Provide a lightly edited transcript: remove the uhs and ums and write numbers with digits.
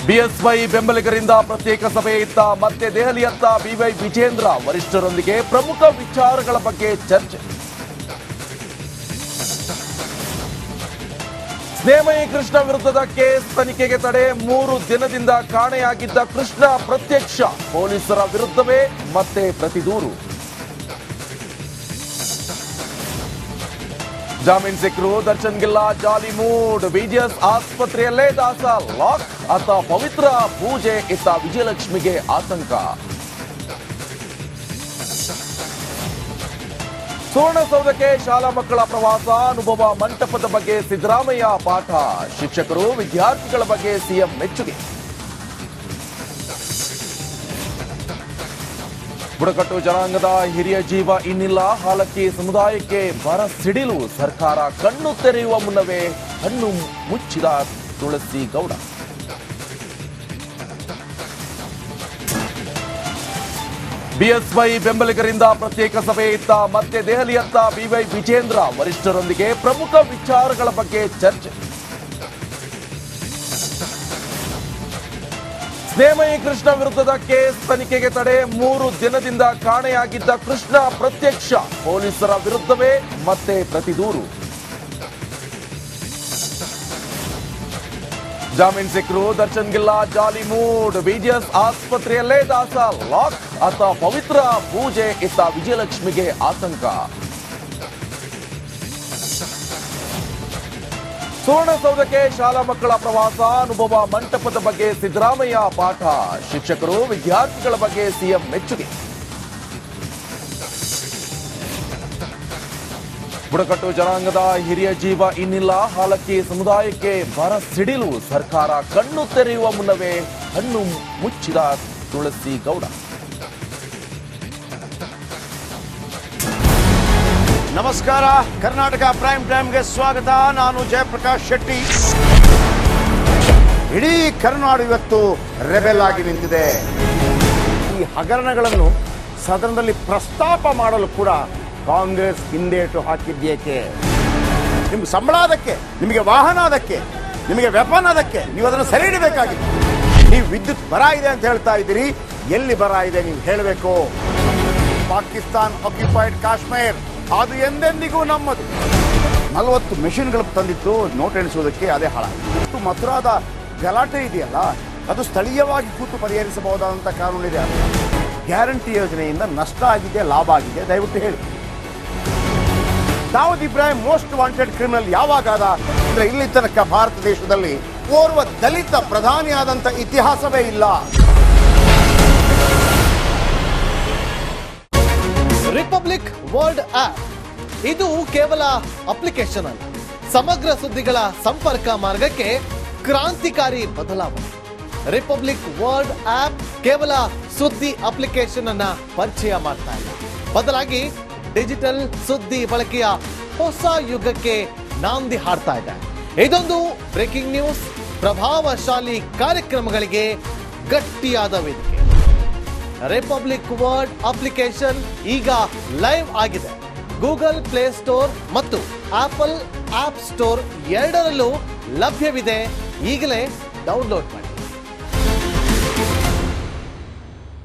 BSY ಬೆಂಬಲಿಗರಿಂದ ಪ್ರತ್ಯೇಕ ಸಭೆ ಇತ್ತ ಮತ್ತೆ ದೆಹಲಿಯತ್ತ ಬಿವೈ ವಿಜೇಂದ್ರ ವರಿಷ್ಠರೊಂದಿಗೆ ಪ್ರಮುಖ ವಿಚಾರಗಳ ಬಗ್ಗೆ ಚರ್ಚೆ. ಸ್ನೇಹಮಯಿ ಕೃಷ್ಣ ವಿರುದ್ಧದ ಕೇಸ್ ತನಿಖೆಗೆ ತಡೆ. 3 ದಿನದಿಂದ ಕಾಣೆಯಾಗಿದ್ದ ಕೃಷ್ಣ ಪ್ರತ್ಯಕ್ಷ. ಪೊಲೀಸರ ವಿರುದ್ಧವೇ ಮತ್ತೆ ಪ್ರತಿದೂರು. ಜಾಮೀನು ಸಿಕ್ಕರು ದರ್ಶನ್ ಗಿಲ್ಲ ಜಾಲಿ ಮೂಡ್. ಬಿಜಿಎಸ್ ಆಸ್ಪತ್ರೆಯಲ್ಲೇ ದಾಸ ಲಾಕ್. ಆತ ಪವಿತ್ರ ಪೂಜೆ ಇತ್ತ ವಿಜಯಲಕ್ಷ್ಮಿಗೆ ಆತಂಕ. ಸುವರ್ಣಸೌಧಕ್ಕೆ ಶಾಲಾ ಮಕ್ಕಳ ಪ್ರವಾಸ. ಅನುಭವ ಮಂಟಪದ ಬಗ್ಗೆ ಸಿದ್ದರಾಮಯ್ಯ ಪಾಠ. ಶಿಕ್ಷಕರು ವಿದ್ಯಾರ್ಥಿಗಳ ಬಗ್ಗೆ ಸಿಎಂ ಮೆಚ್ಚುಗೆ. ಬುಡಕಟ್ಟು ಜನಾಂಗದ ಹಿರಿಯ ಜೀವ ಇನ್ನಿಲ್ಲ. ಹಾಲಕ್ಕಿ ಸಮುದಾಯಕ್ಕೆ ಬರ ಸಿಡಿಲು. ಸರ್ಕಾರ ಕಣ್ಣು ತೆರೆಯುವ ಮುನ್ನವೇ ಕಣ್ಣು ಮುಚ್ಚಿದ ತುಳಸಿ ಗೌಡ. ಬಿಎಸ್ವೈ ಬೆಂಬಲಿಗರಿಂದ ಪ್ರತ್ಯೇಕ ಸಭೆ ಇತ್ತ ಮತ್ತೆ ದೆಹಲಿಯತ್ತ ಬಿವೈ ವಿಜೇಂದ್ರ ವರಿಷ್ಠರೊಂದಿಗೆ ಪ್ರಮುಖ ವಿಚಾರಗಳ ಬಗ್ಗೆ ಚರ್ಚೆ. ಸ್ನೇಹಮಯಿ ಕೃಷ್ಣ ವಿರುದ್ಧದ ಕೇಸ್ ತನಿಖೆಗೆ ತಡೆ. 3 ದಿನದಿಂದ ಕಾಣೆಯಾಗಿದ್ದ ಕೃಷ್ಣ ಪ್ರತ್ಯಕ್ಷ. ಪೊಲೀಸರ ವಿರುದ್ಧವೇ ಮತ್ತೆ ಪ್ರತಿದೂರು. ಜಾಮೀನು ಸಿಕ್ಕರು ದರ್ಶನ್ ಗಿಲ್ಲ ಜಾಲಿ ಮೂಡ್. ಬಿಜಿಎಸ್ ಆಸ್ಪತ್ರೆಯಲ್ಲೇ ದಾಸ ಲಾಕ್. ಆತ ಪವಿತ್ರ ಪೂಜೆ ಇತ್ತ ವಿಜಯಲಕ್ಷ್ಮಿಗೆ ಆತಂಕ. ಸುವರ್ಣಸೌಧಕ್ಕೆ ಶಾಲಾ ಮಕ್ಕಳ ಪ್ರವಾಸ. ಅನುಭವ ಮಂಟಪದ ಬಗ್ಗೆ ಸಿದ್ದರಾಮಯ್ಯ ಪಾಠ. ಶಿಕ್ಷಕರು ವಿದ್ಯಾರ್ಥಿಗಳ ಬಗ್ಗೆ ಸಿಎಂ ಮೆಚ್ಚುಗೆ. ಬುಡಕಟ್ಟು ಜನಾಂಗದ ಹಿರಿಯ ಜೀವ ಇನ್ನಿಲ್ಲ. ಹಾಲಕ್ಕಿ ಸಮುದಾಯಕ್ಕೆ ಬರ ಸಿಡಿಲು. ಸರ್ಕಾರ ಕಣ್ಣು ತೆರೆಯುವ ಮುನ್ನವೇ ಕಣ್ಣು ಮುಚ್ಚಿದ ತುಳಸಿ ಗೌಡ. ನಮಸ್ಕಾರ, ಕರ್ನಾಟಕ ಪ್ರೈಮ್ ಟೈಮ್ಗೆ ಸ್ವಾಗತ. ನಾನು ಜಯಪ್ರಕಾಶ್ ಶೆಟ್ಟಿ. ಇಡೀ ಕರ್ನಾಡು ಇವತ್ತು ರೆಬೆಲ್ ಆಗಿ ನಿಂತಿದೆ. ಈ ಹಗರಣಗಳನ್ನು ಸದನದಲ್ಲಿ ಪ್ರಸ್ತಾಪ ಮಾಡಲು ಕೂಡ ಕಾಂಗ್ರೆಸ್ ಹಿಂದೇಟು ಹಾಕಿದ್ದೇಕೆ? ನಿಮ್ಗೆ ಸಂಬಳ ಅದಕ್ಕೆ, ನಿಮಗೆ ವಾಹನ ಅದಕ್ಕೆ, ನಿಮಗೆ ವೆಪನ್ ಅದಕ್ಕೆ. ನೀವು ಅದನ್ನು ಸರಿ ಇಡಬೇಕಾಗಿತ್ತು. ನೀವು ವಿದ್ಯುತ್ ಬರ ಇದೆ ಅಂತ ಹೇಳ್ತಾ ಇದ್ದೀರಿ. ಎಲ್ಲಿ ಬರ ಇದೆ ನೀವು ಹೇಳಬೇಕು. ಪಾಕಿಸ್ತಾನ್ ಆಕ್ಯುಪೈಡ್ ಕಾಶ್ಮೀರ್ ಅದು ಎಂದೆಂದಿಗೂ ನಮ್ಮದು. 40 ಮೆಷಿನ್ಗಳು ತಂದಿತ್ತು ನೋಟ್ ಎಣಿಸುವುದಕ್ಕೆ, ಅದೇ ಹಾಳಾಯಿತು. ಮಥುರಾದ ಗಲಾಟೆ ಇದೆಯಲ್ಲ, ಅದು ಸ್ಥಳೀಯವಾಗಿ ಕೂತು ಪರಿಹರಿಸಬಹುದಾದಂಥ ಕಾನೂನಿದೆ. ಗ್ಯಾರಂಟಿ ಯೋಜನೆಯಿಂದ ನಷ್ಟ ಆಗಿದೆ, ಲಾಭ ಆಗಿದೆ, ದಯವಿಟ್ಟು ಹೇಳಿ. Dawood Ibrahim most wanted criminal ಯಾವಾಗಾದ ಅಂದ್ರೆ ಇಲ್ಲಿ ತನಕ ಭಾರತ ದೇಶದಲ್ಲಿ ಓರ್ವ ದಲಿತ ಪ್ರಧಾನಿಯಾದಂಥ ಇತಿಹಾಸವೇ ಇಲ್ಲ. ರಿಪಬ್ಲಿಕ್ ವರ್ಲ್ಡ್ ಆಪ್ ಇದು ಕೇವಲ ಅಪ್ಲಿಕೇಶನ್ ಅಲ್ಲ, ಸಮಗ್ರ ಸುದ್ದಿಗಳ ಸಂಪರ್ಕ ಮಾರ್ಗಕ್ಕೆ ಕ್ರಾಂತಿಕಾರಿ ಬದಲಾವಣೆ. ರಿಪಬ್ಲಿಕ್ ವರ್ಲ್ಡ್ ಆಪ್ ಕೇವಲ ಸುದ್ದಿ ಅಪ್ಲಿಕೇಶನ್ ಅನ್ನ ಪರಿಚಯ ಮಾಡ್ತಾ ಇಲ್ಲ, ಬದಲಾಗಿ ಡಿಜಿಟಲ್ ಸುದ್ದಿ ಬಳಕೆಯ ಹೊಸ ಯುಗಕ್ಕೆ ನಾಂದಿ ಹಾಡ್ತಾ ಇದೆ. ಇದೊಂದು ಬ್ರೇಕಿಂಗ್ ನ್ಯೂಸ್, ಪ್ರಭಾವಶಾಲಿ ಕಾರ್ಯಕ್ರಮಗಳಿಗೆ ಗಟ್ಟಿಯಾದ ವೇದಿಕೆ. ರಿಪಬ್ಲಿಕ್ ವರ್ಲ್ಡ್ ಅಪ್ಲಿಕೇಶನ್ ಈಗ ಲೈವ್ ಆಗಿದೆ. ಗೂಗಲ್ ಪ್ಲೇ ಸ್ಟೋರ್ ಮತ್ತು ಆಪಲ್ ಆಪ್ ಸ್ಟೋರ್ ಎರಡರಲ್ಲೂ ಲಭ್ಯವಿದೆ. ಈಗಲೇ ಡೌನ್ಲೋಡ್ ಮಾಡಿ.